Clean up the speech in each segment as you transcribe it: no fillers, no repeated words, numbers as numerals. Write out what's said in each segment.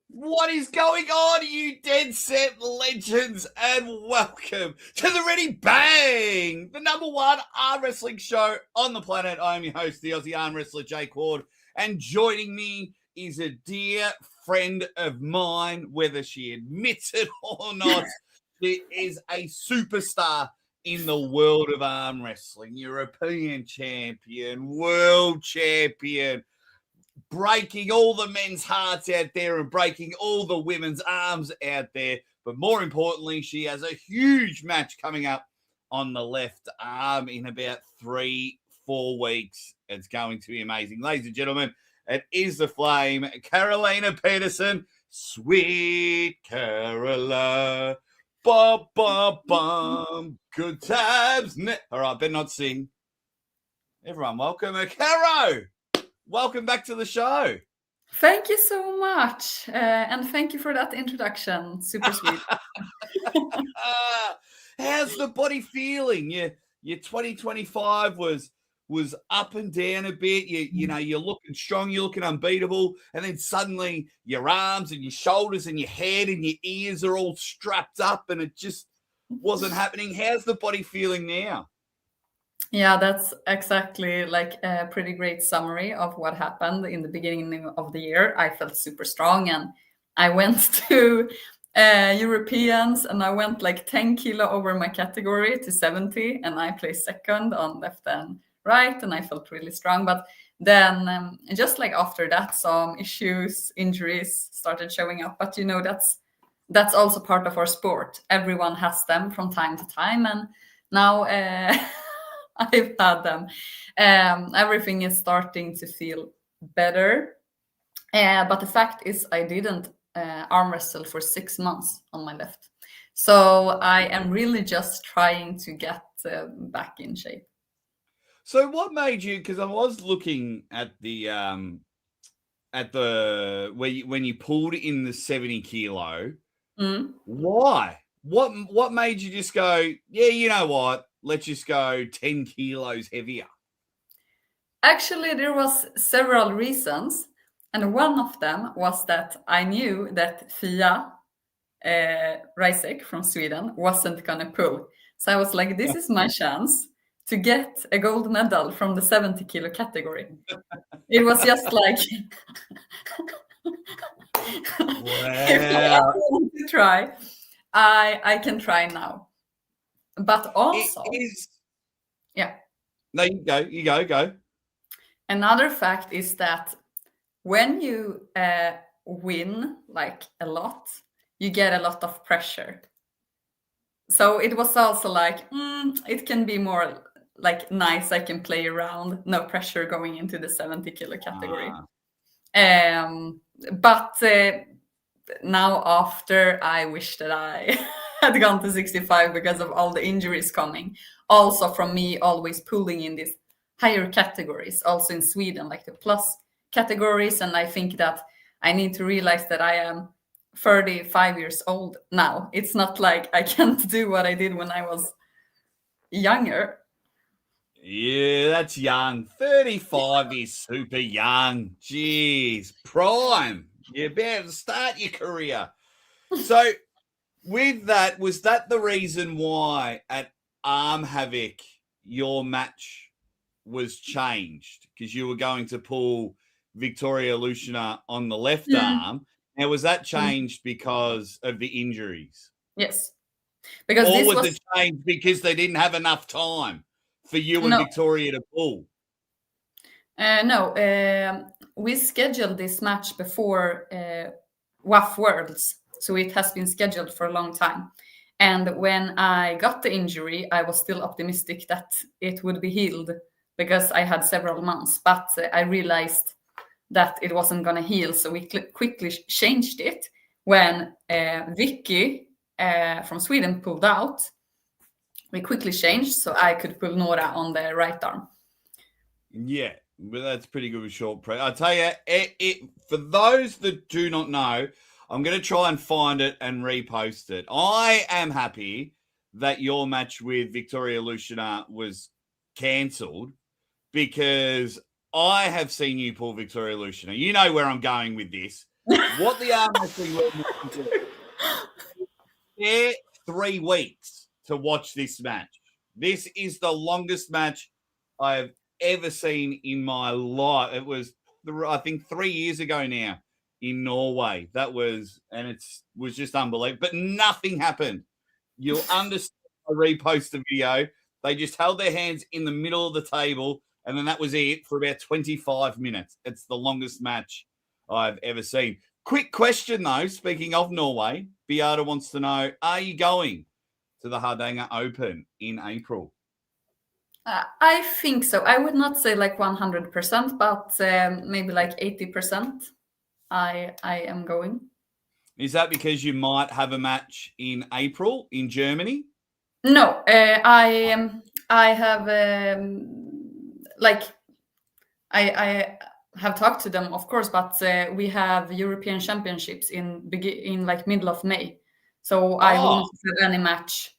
What is going on, you dead set legends, and welcome to the Ready Bang, the number one arm wrestling show on the planet. I'm your host, the Aussie arm wrestler, Jake Ward, and joining me is a dear friend of mine, whether she admits it or not. She is a superstar in the world of arm wrestling, European champion, world champion, breaking all the men's hearts out there and breaking all the women's arms out there. But more importantly, she has a huge match coming up on the left arm in about 3-4 weeks. It's going to be amazing. Ladies and gentlemen, it is the Flame, Carolina Pettersson, Sweet Carola. Bum, bum, bum. Good times. All right, better not sing. Everyone, welcome. Caro, welcome back to the show. Thank you so much. And thank you for that introduction. Super sweet. How's the body feeling? Your 2025 was up and down a bit. You know, you're looking strong, you're looking unbeatable, and then suddenly your arms and your shoulders and your head and your ears are all strapped up, and it just wasn't happening. How's the body feeling now? Yeah, that's exactly like a pretty great summary of what happened in the beginning of the year. I felt super strong, and I went to Europeans, and I went like 10 kilo over my category to 70, and I placed second on left and right, and I felt really strong. But then just like after that, some issues, injuries started showing up. But you know, that's also part of our sport. Everyone has them from time to time, and now I've had them. Everything is starting to feel better. But the fact is, I didn't arm wrestle for 6 months on my left. So I am really just trying to get back in shape. So what made you, because I was looking at the when you pulled in the 70 kilo, why? What made you just go, yeah, you know what? Let's just go 10 kilos heavier. Actually, there was several reasons. And one of them was that I knew that Fia Reisek from Sweden wasn't going to pull. So I was like, this is my chance to get a gold medal from the 70 kilo category. It was just like, if I want to try, I can try now. But also, yeah. No, you go. Another fact is that when you win like a lot, you get a lot of pressure. So it was also like, it can be more like nice. I can play around, no pressure going into the 70 kilo category. But now after, I wish that I had gone to 65 because of all the injuries coming. Also from me always pulling in these higher categories, also in Sweden, like the plus categories. And I think that I need to realize that I am 35 years old now. It's not like I can't do what I did when I was younger. Yeah, that's young. 35 is super young. Jeez, prime. You're about to start your career. So with that, was that the reason why at Arm Havoc your match was changed? Because you were going to pull Victoria Lushina on the left arm. Now, was that changed because of the injuries? Yes. Because or was it changed because they didn't have enough time for you and Victoria to pull? No, we scheduled this match before WAF Worlds, so it has been scheduled for a long time. And when I got the injury, I was still optimistic that it would be healed because I had several months, but I realized that it wasn't going to heal, so we quickly changed it when Vicky from Sweden pulled out. We quickly changed so I could pull Nora on the right arm. Yeah, well, that's pretty good with short press. I tell you, for those that do not know, I'm going to try and find it and repost it. I am happy that your match with Victoria Lushina was cancelled because I have seen you pull Victoria Lushina. You know where I'm going with this. what the arm wrestling world needs to do. They're 3 weeks to watch this match. This is the longest match I've ever seen in my life. It was, I think, 3 years ago now in Norway. That was, and it was just unbelievable. But nothing happened. You'll understand. I repost the video. They just held their hands in the middle of the table, and then that was it for about 25 minutes. It's the longest match I've ever seen. Quick question, though. Speaking of Norway, Beata wants to know, are you going to the Hardanger Open in April? I think so. I would not say like 100%, but maybe like 80%. I am going. Is that because you might have a match in April in Germany? No, I have like I have talked to them, of course, but we have European Championships in like middle of May, so I will not have any match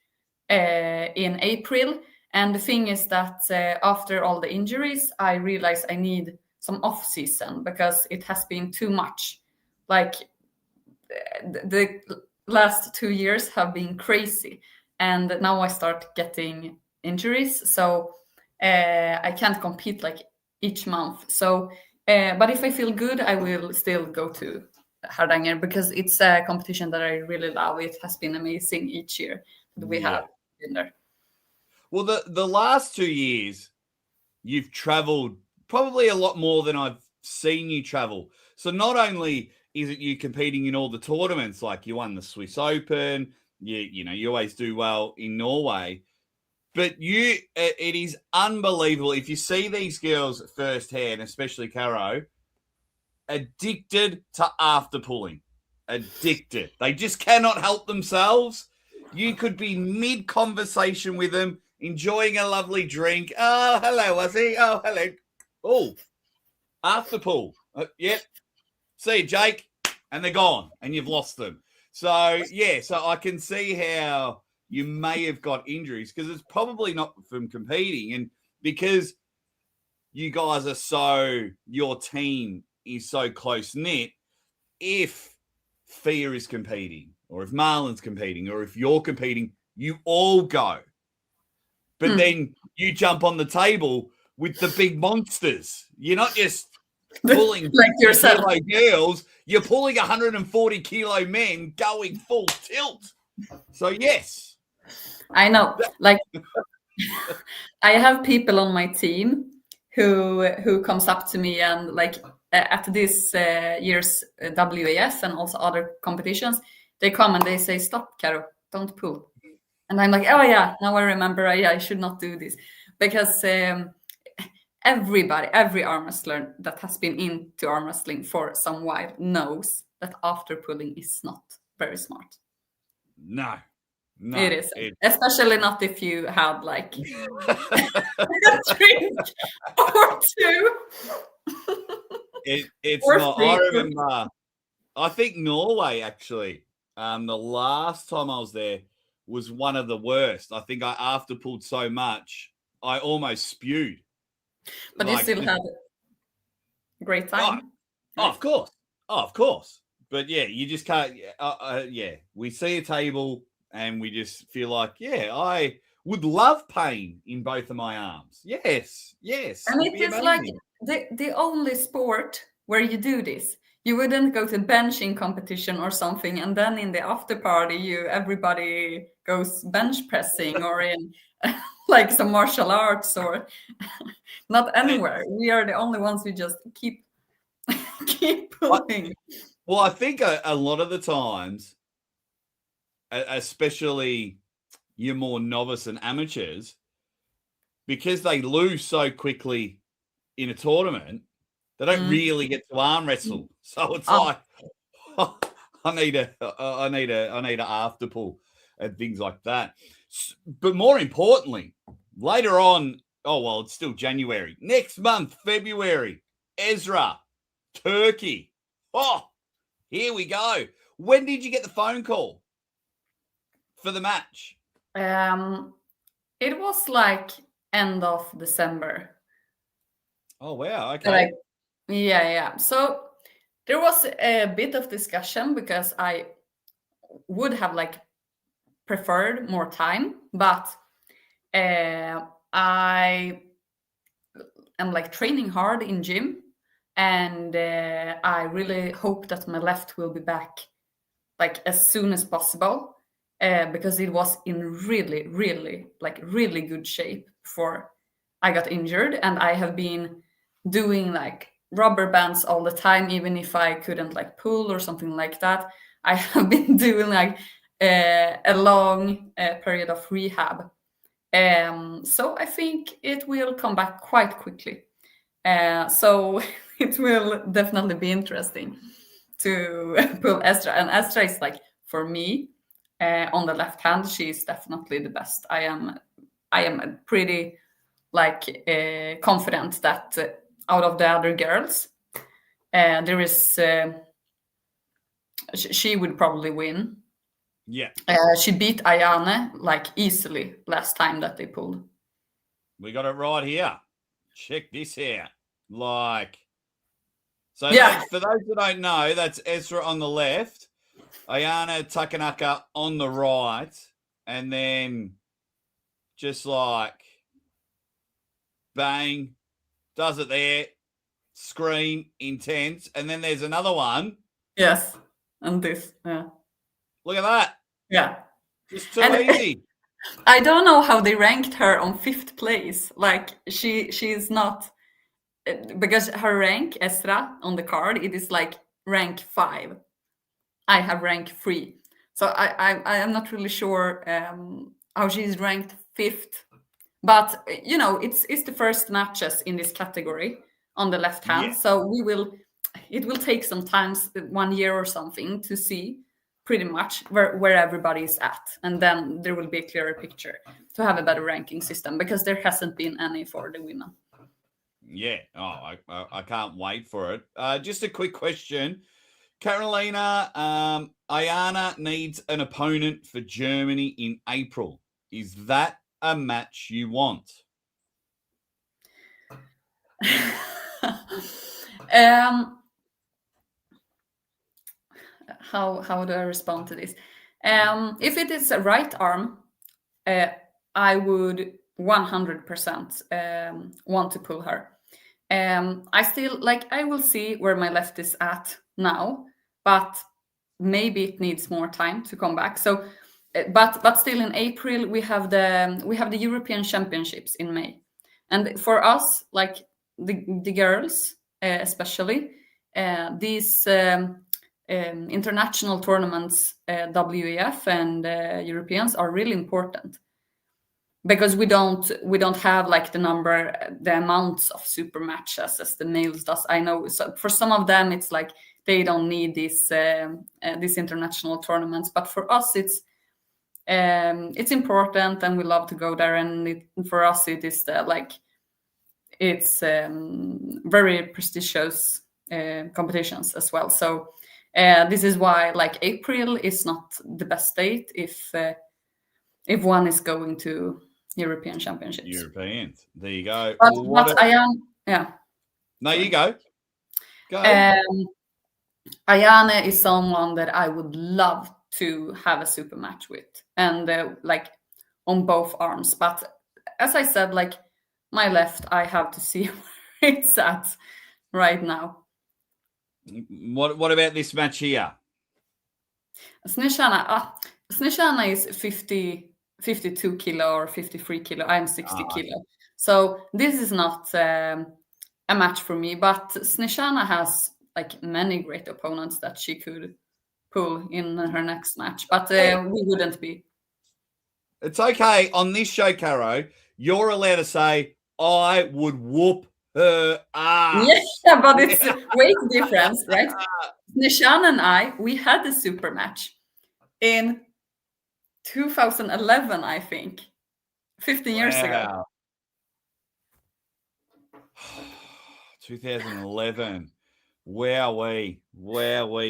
in April. And the thing is that after all the injuries, I realized I need some off season because it has been too much. Like the last 2 years have been crazy, and now I start getting injuries, so I can't compete like each month. So, but if I feel good, I will still go to Hardanger because it's a competition that I really love. It has been amazing each year that we have been there. Well, the last 2 years, you've traveled probably a lot more than I've seen you travel. So not only is it you competing in all the tournaments, like you won the Swiss Open, you always do well in Norway, but it is unbelievable. If you see these girls firsthand, especially Caro, addicted to afterpulling. Addicted. They just cannot help themselves. You could be mid-conversation with them, enjoying a lovely drink. Oh, hello, Ozzy. Oh, hello. Oh, afterpull. Yep. See you, Jake. And they're gone, and you've lost them. So, yeah, so I can see how you may have got injuries because it's probably not from competing. And because you guys are your team is so close-knit, if Fia is competing, or if Marlon's competing, or if you're competing, you all go. But then you jump on the table with the big monsters. You're not just pulling like yourself. Kilo girls, you're pulling 140 kilo men going full tilt. So yes. I know. Like I have people on my team who comes up to me and like at this year's WAS and also other competitions, they come and they say, "Stop, Caro, don't pull." And I'm like, "Oh yeah, now I remember. I should not do this," because every arm wrestler that has been into arm wrestling for some while knows that after pulling is not very smart. No, it is, especially not if you had like a drink or two. It's not. I remember. I think Norway actually. The last time I was there was one of the worst. I think I afterpulled so much I almost spewed. But you still had a great time. Of course. But yeah, you just can't. We see a table and we just feel like, I would love pain in both of my arms. Yes. And it is amazing. Like the only sport where you do this. You wouldn't go to benching competition or something, and then in the after party, everybody goes bench pressing or in like some martial arts or not anywhere. We are the only ones who just keep pulling. Well, I think a lot of the times, especially your more novice and amateurs, because they lose so quickly in a tournament, they don't really get to arm wrestle. So it's like, I need a afterpull and things like that. But more importantly, later on, it's still January. Next month, February, Ezra, Turkey. Oh, here we go. When did you get the phone call for the match? It was like end of December. Oh, wow. Okay. Yeah. So There was a bit of discussion because I would have like preferred more time, but I am like training hard in gym, and I really hope that my left will be back like as soon as possible, because it was in really, really, like really good shape before I got injured, and I have been doing like rubber bands all the time, even if I couldn't like pull or something like that. I have been doing like a long period of rehab. So I think it will come back quite quickly. So it will definitely be interesting to pull Ezra. And Ezra is like, for me, on the left hand, she is definitely the best. I am pretty like confident that out of the other girls, there is she would probably win. Yeah. She beat Ayane like easily last time that they pulled. We got it right here. Check this here. Like, so Yeah. for those that don't know, that's Ezra on the left, Ayana Takanaka on the right, and then just like bang, does it there, scream, intense, and then there's another one. Yes, and this. Yeah. Look at that. Yeah. Just too And easy. I don't know how they ranked her on 5th place. Like she's not, because her rank Ezra on the card, it is like rank 5. I have rank 3, so I am not really sure how she's ranked 5th. But you know, it's the first matches in this category on the left hand, Yeah. so it will take some time, 1 year or something, to see pretty much where everybody is at, and then there will be a clearer picture to have a better ranking system, because there hasn't been any for the women. Yeah. Oh, I can't wait for it. Just a quick question. Carolina, Ayana needs an opponent for Germany in April. Is that a match you want? How do I respond to this? If it is a right arm, I would 100% want to pull her. I still like, I will see where my left is at now, but maybe it needs more time to come back. So, but still in April we have the European Championships in May, and for us, like the girls, especially these international tournaments, WEF and Europeans, are really important, because we don't have like the amounts of super matches as the males does. I know, so for some of them it's like they don't need these international tournaments, but for us it's important, and we love to go there, and for us it is it's very prestigious competitions as well. So this is why like April is not the best date if one is going to European Championships. Europeans. There you go. But I am, yeah. No, you go. Go. Ayane is someone that I would love to have a super match with, and like on both arms. But as I said, like my left, I have to see where it's at right now. What about this match here? Snezhana is 52 kilo or 53 kilo. I'm 60 kilo. So this is not a match for me, but Snezhana has like many great opponents that she could pull in her next match, but we wouldn't be. It's okay. On this show, Caro, you're allowed to say, I would whoop her ass. Yeah, but it's weight difference, right? Snezhana and we had a super match in 2011, I think, 15 years ago. 2011. Wowee.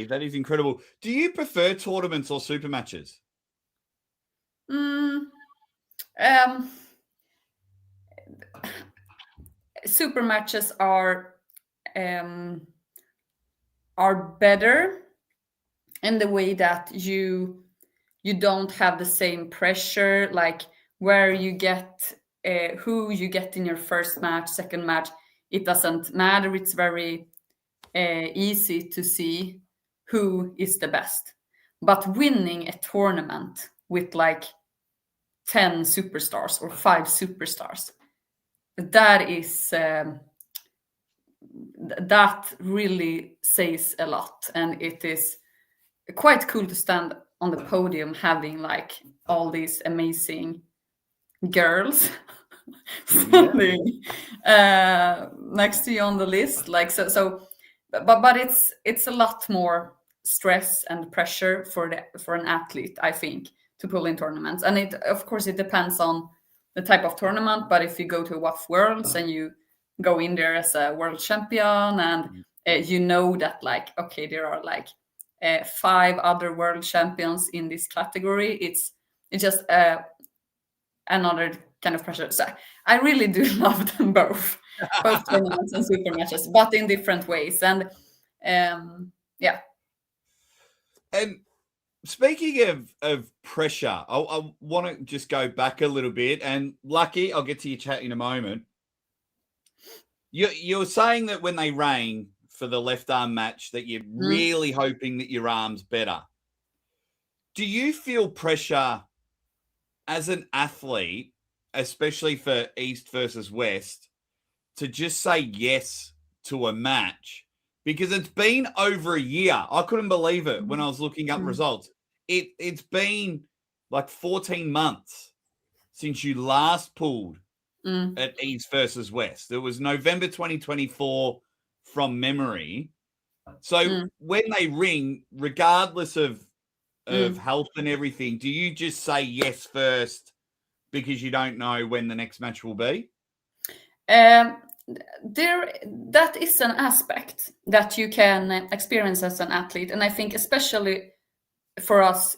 That is incredible. Do you prefer tournaments or super matches? Super matches are are better in the way that you don't have the same pressure, like where you get who you get in your first match, second match. It doesn't matter. It's very easy to see who is the best. But winning a tournament with like 10 superstars or 5 superstars, that is that really says a lot, and it is quite cool to stand on the podium having like all these amazing girls standing next to you on the list, like but it's a lot more stress and pressure for an athlete, I think, to pull in tournaments. And it, of course, it depends on the type of tournament, but if you go to WAF Worlds and you go in there as a world champion, and you know that, like, okay, there are like 5 other world champions in this category, it's just another kind of pressure. So I really do love them both tournaments and super matches, but in different ways. And yeah. And speaking of pressure, I want to just go back a little bit. And Lucky, I'll get to your chat in a moment. You're saying that when they rang for the left arm match, that you're really hoping that your arm's better. Do you feel pressure as an athlete, especially for East versus West, to just say yes to a match? Because it's been over a year. I couldn't believe it when I was looking up results. It's been like 14 months since you last pulled at East versus West. It was November 2024 from memory. So when they ring, regardless of health and everything, do you just say yes first because you don't know when the next match will be? That is an aspect that you can experience as an athlete, and I think especially for us,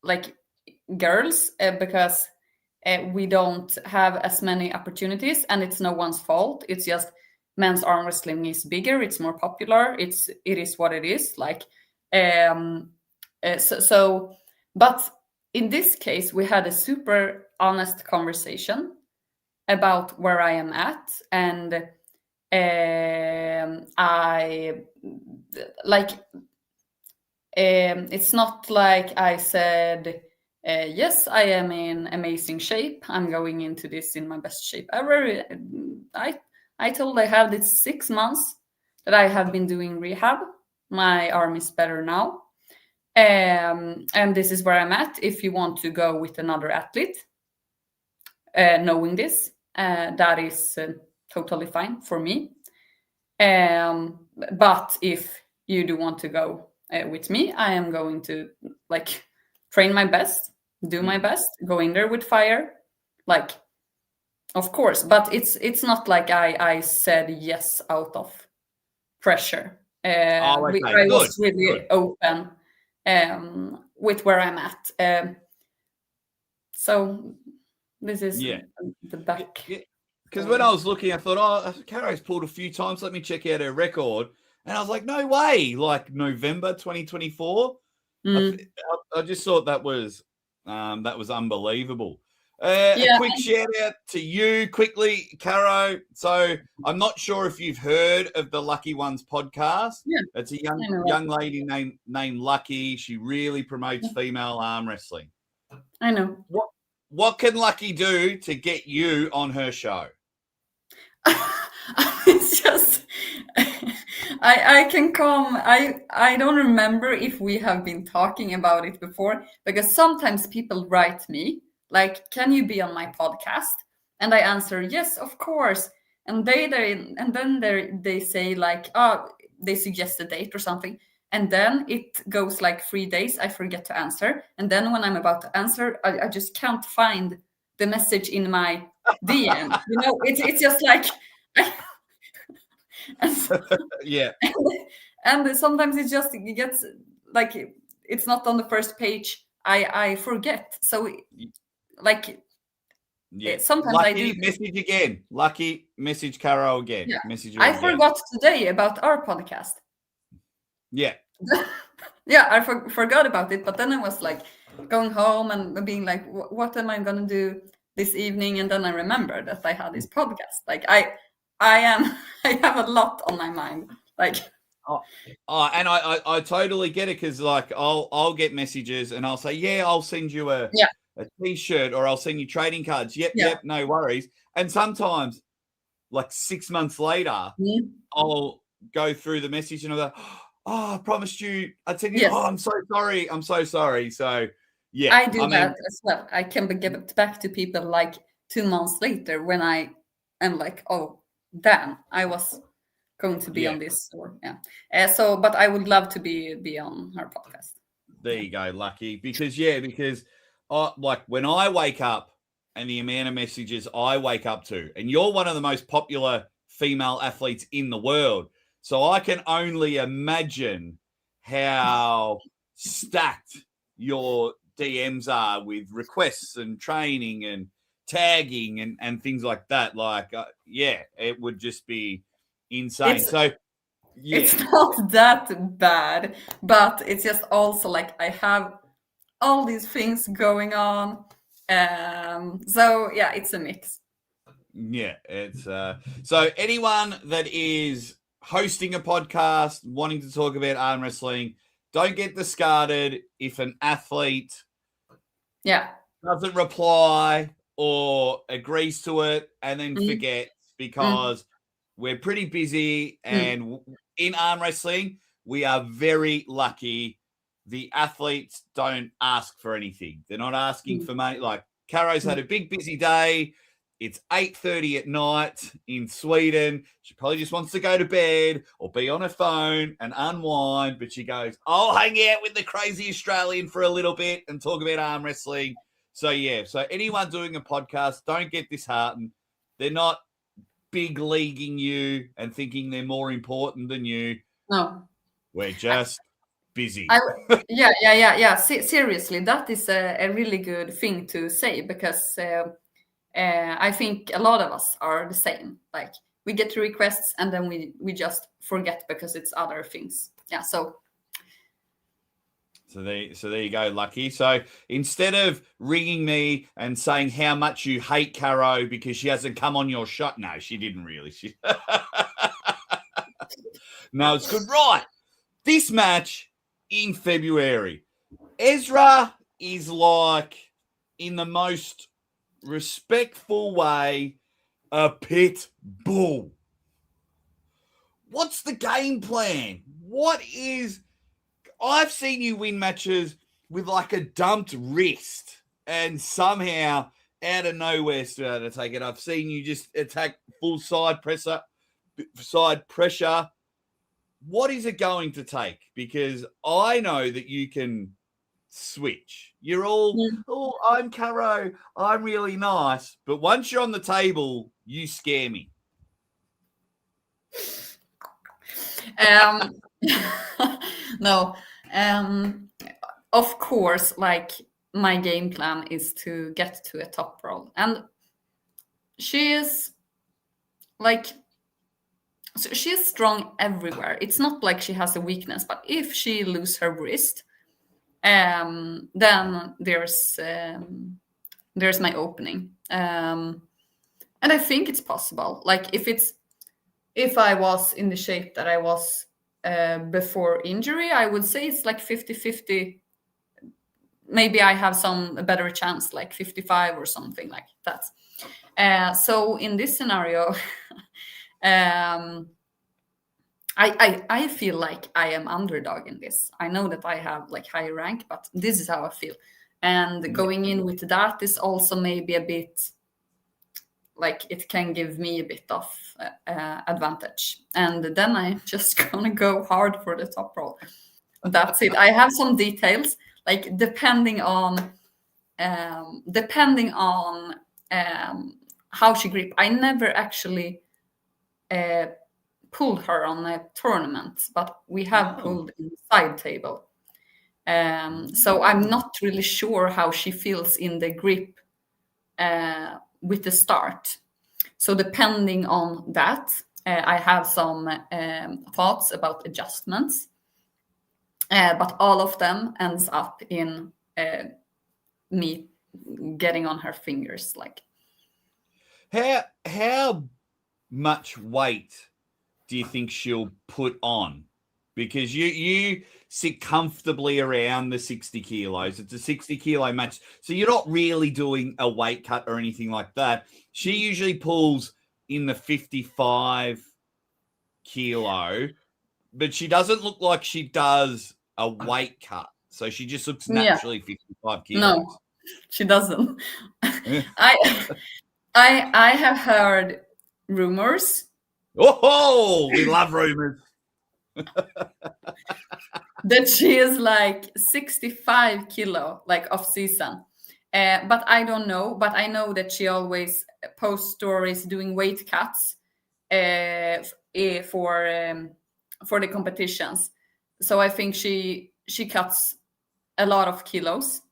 like girls, because we don't have as many opportunities, and it's no one's fault. It's just men's arm wrestling is bigger, it's more popular, it is what it is. Like but in this case, we had a super honest conversation about where I am at, and it's not like I said, yes, I am in amazing shape, I'm going into this in my best shape ever. I told I have this 6 months that I have been doing rehab. My arm is better now. And this is where I'm at. If you want to go with another athlete, knowing this, that is totally fine for me. But if you do want to go with me, I am going to like train my best, do my best, go in there with fire, like, of course. But it's not like I said yes out of pressure. I was really open with where I'm at. So this is the back. Because when I was looking, I thought, oh, Caro's pulled a few times. Let me check out her record. And I was like, no way. Like November 2024. I just thought that was unbelievable. A quick shout out to you quickly, Caro. So I'm not sure if you've heard of the Lucky Ones podcast. Yeah. It's a young lady named Lucky. She really promotes female arm wrestling. I know. What can Lucky do to get you on her show? It's just I can come. I don't remember if we have been talking about it before, because sometimes people write me like, can you be on my podcast? And I answer, yes, of course. And then they say like, oh, they suggest a date or something. And then it goes like 3 days. I forget to answer. And then when I'm about to answer, I just can't find the message in my DM. You know, it's just like, and sometimes it gets like, it's not on the first page. I forget. So like, sometimes Lucky, I do. Message again. Lucky, message Caro again. Yeah. Message I forgot today about our podcast. Yeah. Yeah, I forgot about it. But then I was like going home and being like, what am I going to do this evening? And then I remembered that I had this podcast. Like I am, I have a lot on my mind. Like, and I totally get it, because like I'll get messages and I'll say, yeah, I'll send you a t-shirt, or I'll send you trading cards. Yep, no worries. And sometimes, like 6 months later, I'll go through the message and I'll go, oh, I promised you I'd send you. yes. Oh, I'm so sorry. So yeah, I do that as well. I can give it back to people like 2 months later when I am like, oh, damn, I was going to be on this, or so, but I would love to be on her podcast. There you go, Lucky. Because like when I wake up and the amount of messages I wake up to, and you're one of the most popular female athletes in the world, so I can only imagine how stacked your DMs are with requests and training and tagging and things like that. Like, it would just be insane. It's not that bad, but it's just also like I have all these things going on. So yeah, it's a mix. Yeah, it's so anyone that is hosting a podcast, wanting to talk about arm wrestling, don't get discarded if an athlete doesn't reply or agrees to it and then forgets, because we're pretty busy, and in arm wrestling, we are very lucky. The athletes don't ask for anything. They're not asking for money. Like, Caro's had a big, busy day. It's 8:30 at night in Sweden. She probably just wants to go to bed or be on her phone and unwind. But she goes, I'll hang out with the crazy Australian for a little bit and talk about arm wrestling. So, yeah. So anyone doing a podcast, don't get disheartened. They're not big leaguing you and thinking they're more important than you. No. We're just busy. Seriously, that is a really good thing to say, because I think a lot of us are the same. Like, we get requests and then we just forget because it's other things. Yeah, so there you go, Lucky. So instead of ringing me and saying how much you hate Caro because she hasn't come on your shot, no, she didn't really. No, it's good. Right. This match in February, Ezra is like, in the most respectful way, a pit bull. What's the game plan? I've seen you win matches with like a dumped wrist and somehow out of nowhere started to take it. I've seen you just attack full side pressure. What is it going to take? Because I know that you can switch. You're all, oh, I'm Caro, I'm really nice. But once you're on the table, you scare me. No. Of course, like, my game plan is to get to a top roll. And she is like, so she is strong everywhere. It's not like she has a weakness, but if she loses her wrist, then there's my opening. And I think it's possible. Like, if I was in the shape that I was before injury, I would say it's like 50-50. Maybe I have a better chance, like 55 or something like that. So in this scenario, I feel like I am underdog in this. I know that I have like high rank, but this is how I feel. And going in with that is also maybe a bit like, it can give me a bit of advantage. And then I'm just gonna go hard for the top roll. That's it. I have some details, like depending on how she grip. I never actually pulled her on a tournament, but we have pulled in the side table. So I'm not really sure how she feels in the grip with the start. So depending on that, I have some thoughts about adjustments. but all of them ends up in me getting on her fingers. Like, how much weight do you think she'll put on? Because you sit comfortably around the 60 kilos. It's a 60 kilo match. So you're not really doing a weight cut or anything like that. She usually pulls in the 55 kilo, but she doesn't look like she does a weight cut. So she just looks naturally 55 kilos. No, she doesn't. I have heard rumors. Oh, we love rumors. That she is like 65 kilo, like off season. But I don't know. But I know that she always posts stories doing weight cuts for the competitions. So I think she cuts a lot of kilos.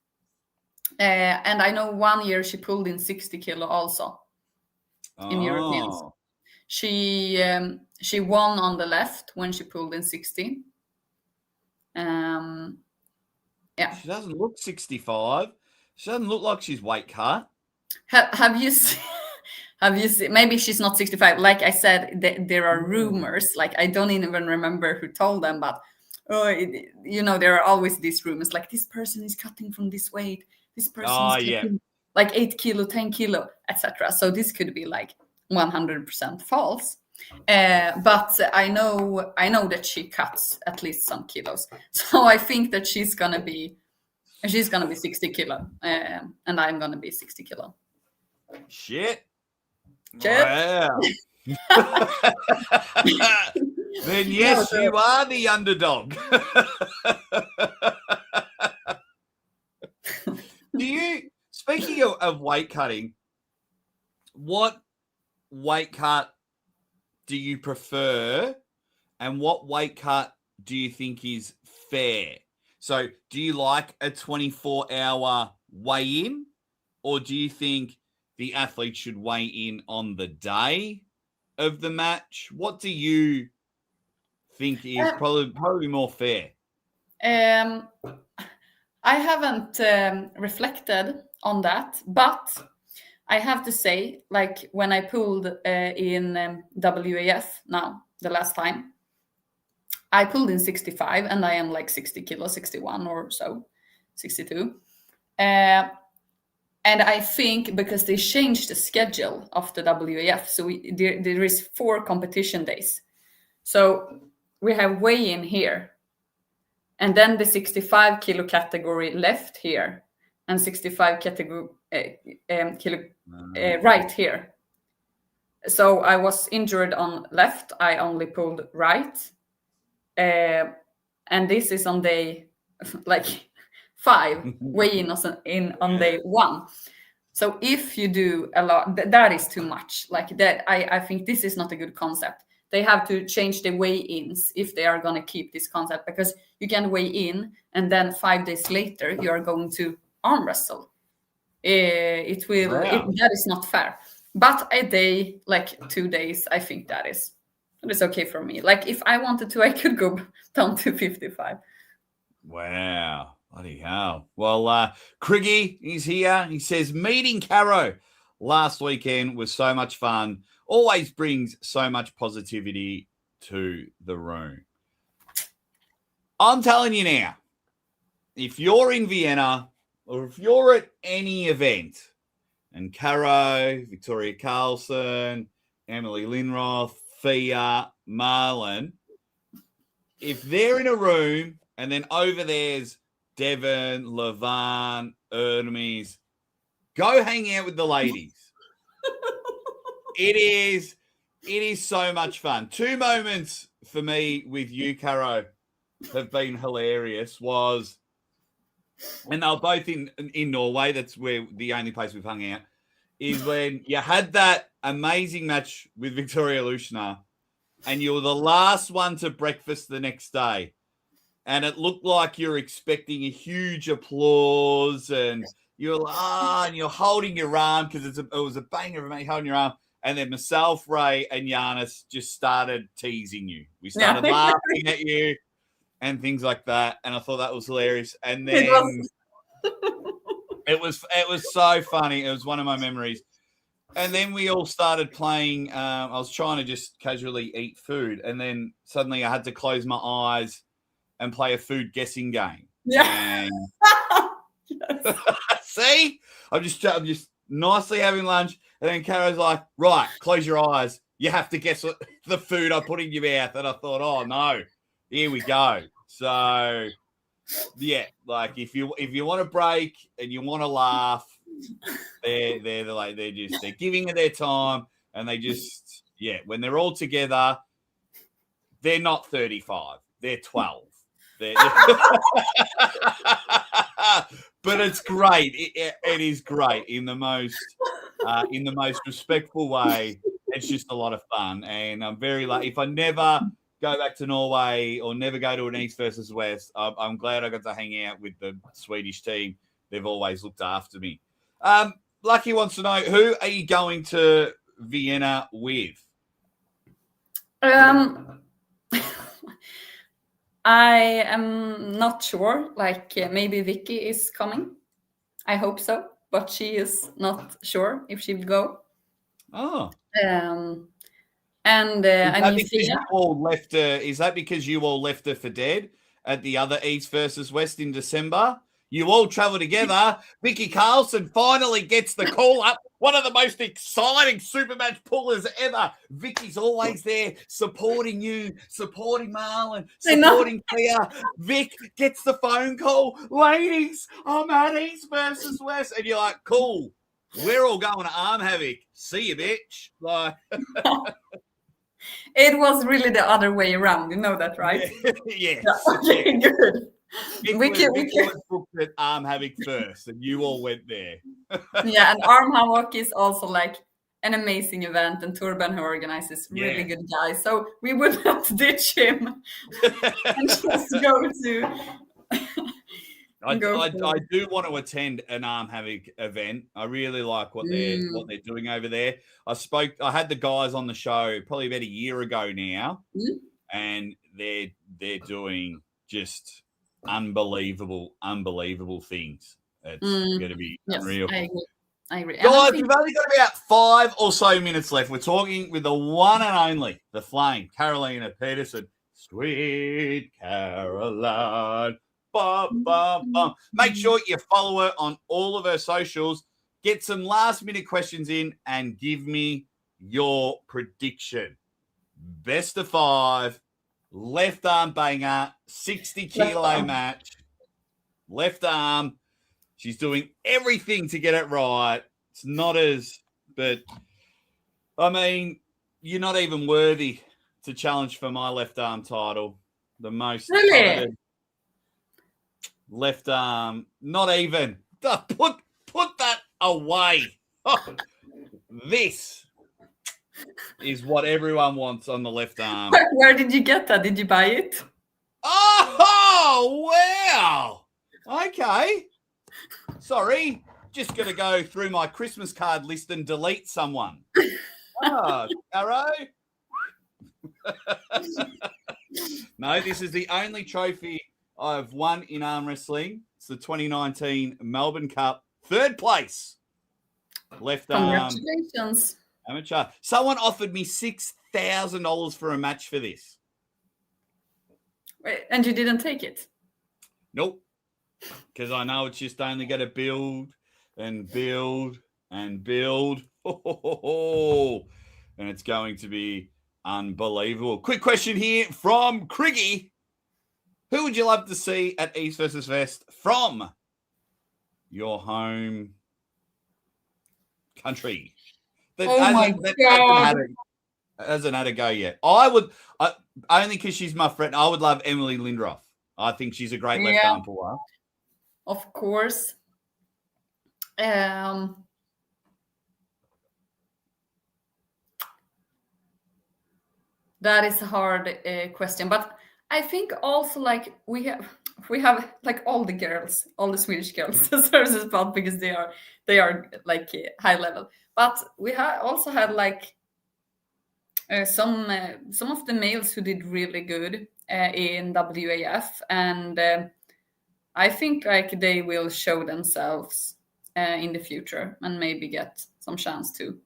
And I know one year she pulled in 60 kilo also in Europeans. She won on the left when she pulled in 60. Yeah. She doesn't look 65. She doesn't look like she's weight cut. Have you seen? Have you seen? Maybe she's not 65. Like I said, there are rumors. Like I don't even remember who told them, but there are always these rumors. Like this person is cutting from this weight. This person is cutting like 8 kilo, 10 kilo, etc. So this could be like 100% false. But I know that she cuts at least some kilos. So I think that she's gonna be 60 kilo, and I'm gonna be 60 kilo. Shit. Wow. Then yes, you are the underdog. Speaking of weight cutting, what weight cut do you prefer, and what weight cut do you think is fair? So do you like a 24-hour weigh-in, or do you think the athlete should weigh in on the day of the match? What do you think is probably more fair? I haven't reflected on that, but I have to say, like when I pulled in WAF now, the last time, I pulled in 65 and I am like 60 kilo, 61 or so, 62. And I think because they changed the schedule of the WAF, so there is 4 competition days. So we have weigh-in here, and then the 65 kilo category left here, and 65 category kilo right here. So I was injured on left. I only pulled right, and this is on day like 5. Weigh-in on day 1. So if you do a lot, that is too much. Like that, I think this is not a good concept. They have to change the weigh-ins if they are going to keep this concept, because you can weigh in and then 5 days later you are going to arm wrestle. That is not fair. But a day, like 2 days, I think that is okay for me. Like if I wanted to, I could go down to 55. Wow. Bloody hell. Well, Criggy is here. He says, meeting Caro last weekend was so much fun. Always brings so much positivity to the room. I'm telling you now, if you're in Vienna or if you're at any event and Caro, Victoria Carlson, Emily Linroth, Fia, Marlon, if they're in a room and then over there's Devon, Levan, Ernemies, go hang out with the ladies. It is so much fun. 2 moments for me with you, Caro, have been hilarious. And they were both in Norway. That's where the only place we've hung out. Is when you had that amazing match with Victoria Lushna, and you were the last one to breakfast the next day, and it looked like you're expecting a huge applause, and you're and you're holding your arm because it was a banger of me holding your arm. And then myself, Ray, and Giannis just started teasing you. We started laughing at you. and things like that. And I thought that was hilarious. And It then was. it was so funny. It was one of my memories. And then we all started playing. I was trying to just casually eat food, and then suddenly I had to close my eyes and play a food guessing game. Yeah. And Yes. see, I'm just nicely having lunch, and then Caro's like, "Right, close your eyes. You have to guess what the food I put in your mouth." And I thought, "Oh no, here we go." So yeah, like if you want to break and you want to laugh, they're giving it their time, and they just when they're all together, they're not 35, they're 12. But it's great. It is great in the most respectful way. It's just a lot of fun, and I'm very lucky. If I never go back to Norway or never go to an East versus West, I'm glad I got to hang out with the Swedish team. They've always looked after me. Lucky wants to know, who are you going to Vienna with? I am not sure. Like maybe Vicky is coming. I hope so, but she is not sure if she will go. Oh, And is I that mean, because you all left her? Is that because you all left her for dead at the other East versus West in December? You all travel together. Vicky Carlson finally gets the call up. One of the most exciting super match pullers ever. Vicky's always there supporting you, supporting Marlon, supporting Clea. Vic gets the phone call. Ladies, I'm at East versus West. And you're like, cool. We're all going to Arm Havoc. See you, bitch. Like, it was really the other way around. You know that, right? Yes. Okay, good. Vic was booked at Arm Havoc first, and you all went there. Yeah, and Arm Havoc is also like an amazing event, and Turban, who organizes, really good guy. So we would not ditch him and just go to. I do want to attend an Arm Havoc event. I really like what they're doing over there. I had the guys on the show probably about a year ago now, and they're doing just unbelievable things. It's going to be unreal. I agree. Guys, we've only got about 5 or so minutes left. We're talking with the one and only, the Flame, Carolina Pettersson. Sweet Caroline. Bum, bum, bum. Make sure you follow her on all of her socials. Get some last-minute questions in and give me your prediction. Best of 5. Left arm banger, 60-kilo match. Left arm. She's doing everything to get it right. It's not but I mean, you're not even worthy to challenge for my left arm title. The most coveted left arm. Not even. Put that away. This is what everyone wants on the left arm. Where did you get that? Did you buy it? Oh, wow. Okay. Sorry. Just going to go through my Christmas card list and delete someone. Caro. No, this is the only trophy I've won in arm wrestling. It's the 2019 Melbourne Cup. 3rd place. Left arm. Congratulations. Amateur. Someone offered me $6,000 for a match for this. Wait, and you didn't take it? Nope. Because I know it's just only going to build and build and build. And it's going to be unbelievable. Quick question here from Criggy. Who would you love to see at East versus West from your home country? My God. Hasn't had a go yet. I would, only because she's my friend, I would love Emily Lindroth. I think she's a great left arm puller. Of course. That is a hard question, but I think also like we have like all the girls, all the Swedish girls services about because they are like high level, but we also had like some of the males who did really good. in WAF, and I think like they will show themselves in the future and maybe get some chance to.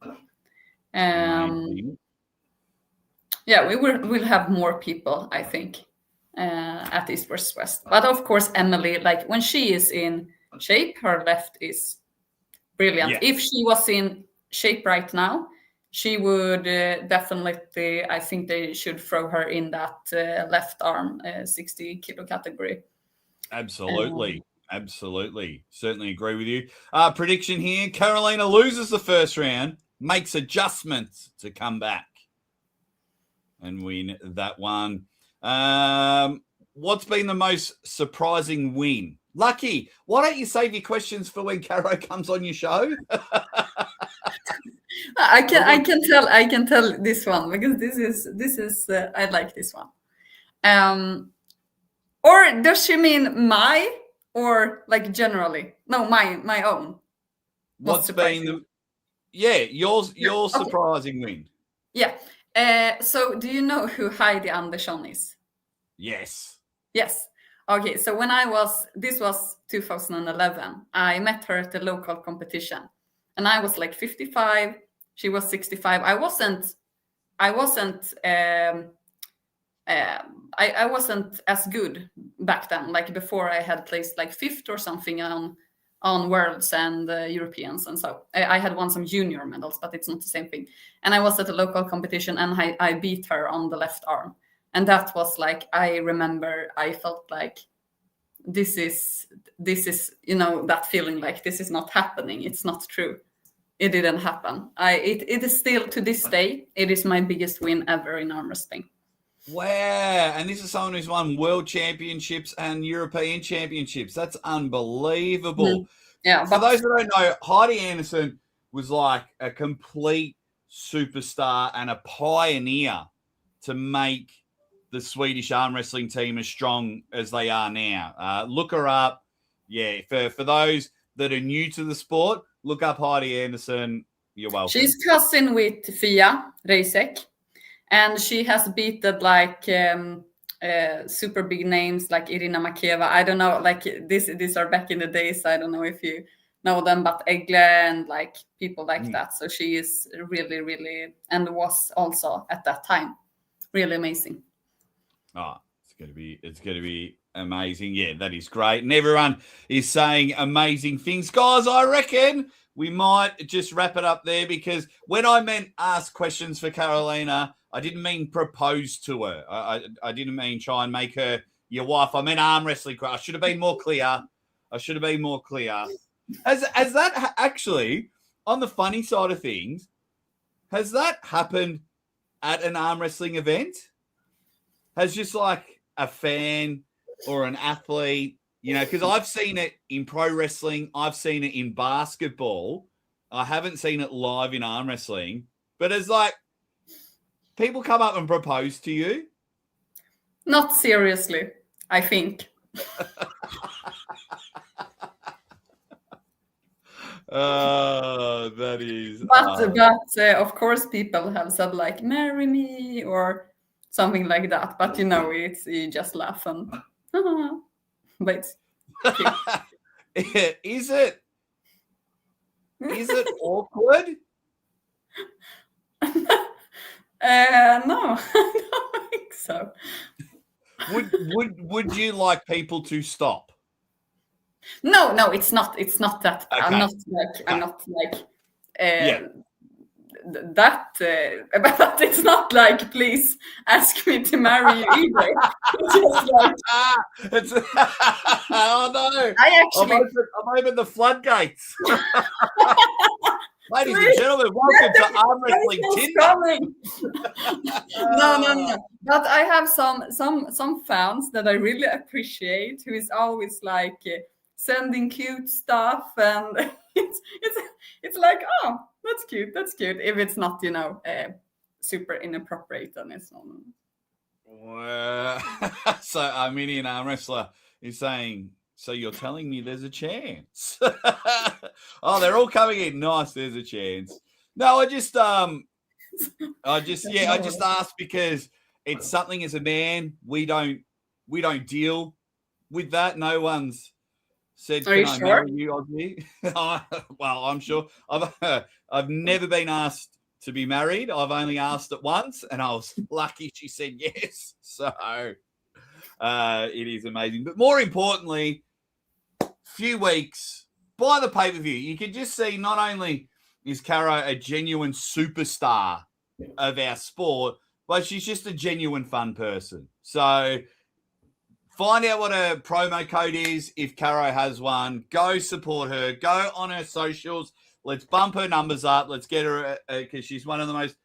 Yeah, we'll have more people, I think, at East vs West. But of course, Emily, like when she is in shape, her left is brilliant. Yeah. If she was in shape right now, she would definitely, I think they should throw her in that left arm 60 kilo category. Absolutely. Absolutely. Certainly agree with you. Prediction here, Carolina loses the first round, makes adjustments to come back and win that one. What's been the most surprising win? Lucky, why don't you save your questions for when Caro comes on your show? I can tell this one because this is I like this one. Or does she mean my or like generally? No, my own. What's been your surprising win? Yeah. So do you know who Heidi Andersson is? Yes. Yes. Okay, so this was 2011, I met her at the local competition, and I was like 55, she was 65. I wasn't as good back then. Like before, I had placed like fifth or something on Worlds and Europeans, and so I had won some junior medals, but it's not the same thing. And I was at a local competition, and I beat her on the left arm. And that was like, I remember I felt like this is, that feeling like this is not happening. It's not true. It didn't happen. It is still to this day, it is my biggest win ever in arm wrestling. Wow. And this is someone who's won world championships and European championships. That's unbelievable. Yeah. For those that don't know, Heidi Andersson was like a complete superstar and a pioneer to make the Swedish arm wrestling team as strong as they are now. Look her up. Yeah, for those that are new to the sport, look up Heidi Andersson. You're welcome. She's cousin with Fia Reisek, and she has beaten like super big names like Irina Makeva. I don't know, like these are back in the days. I don't know if you know them, but Egle and like people like that. So she is really, really, and was also at that time really amazing. Oh, it's going to be amazing. Yeah, that is great. And everyone is saying amazing things. Guys, I reckon we might just wrap it up there, because when I meant ask questions for Carolina, I didn't mean propose to her. I didn't mean try and make her your wife. I meant arm wrestling. I should have been more clear. Has that actually, on the funny side of things, has that happened at an arm wrestling event? Has just like a fan or an athlete, because I've seen it in pro wrestling, I've seen it in basketball. I haven't seen it live in arm wrestling, but it's like people come up and propose to you. Not seriously, I think. That is. But of course, people have said like "marry me" or something like that. But you just laugh and wait. Is it awkward? No, I don't think so. Would you like people to stop? No, it's not that. Okay. I'm not like that, but it's not like please ask me to marry you either. It's just like oh no! I'm opened the floodgates. Ladies and gentlemen, welcome to Arm Wrestling Tinder. No. But I have some fans that I really appreciate, who is always like sending cute stuff, and it's like, oh, that's cute. If it's not, super inappropriate, then it's not. Well, so Armenian arm wrestler is saying, so you're telling me there's a chance? Oh, they're all coming in. Nice, there's a chance. No, I just asked because it's something as a man we don't deal with that. No one's said, Are "Can you I sure? marry you, Ozzy?" Well, I'm sure. I've never been asked to be married. I've only asked it once, and I was lucky she said yes. So it is amazing. But more importantly, few weeks by the pay-per-view, you can just see not only is Caro a genuine superstar of our sport, but she's just a genuine fun person. So find out what her promo code is if Caro has one. Go support her. Go on her socials. Let's bump her numbers up. Let's get her because she's one of the most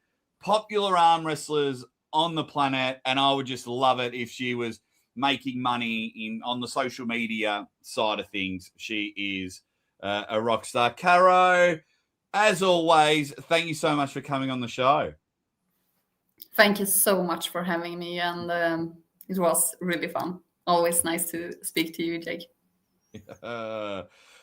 popular arm wrestlers on the planet, and I would just love it if she was making money on the social media side of things. She is a rock star. Caro, as always, thank you so much for coming on the show. Thank you so much for having me, and it was really fun. Always nice to speak to you, Jake.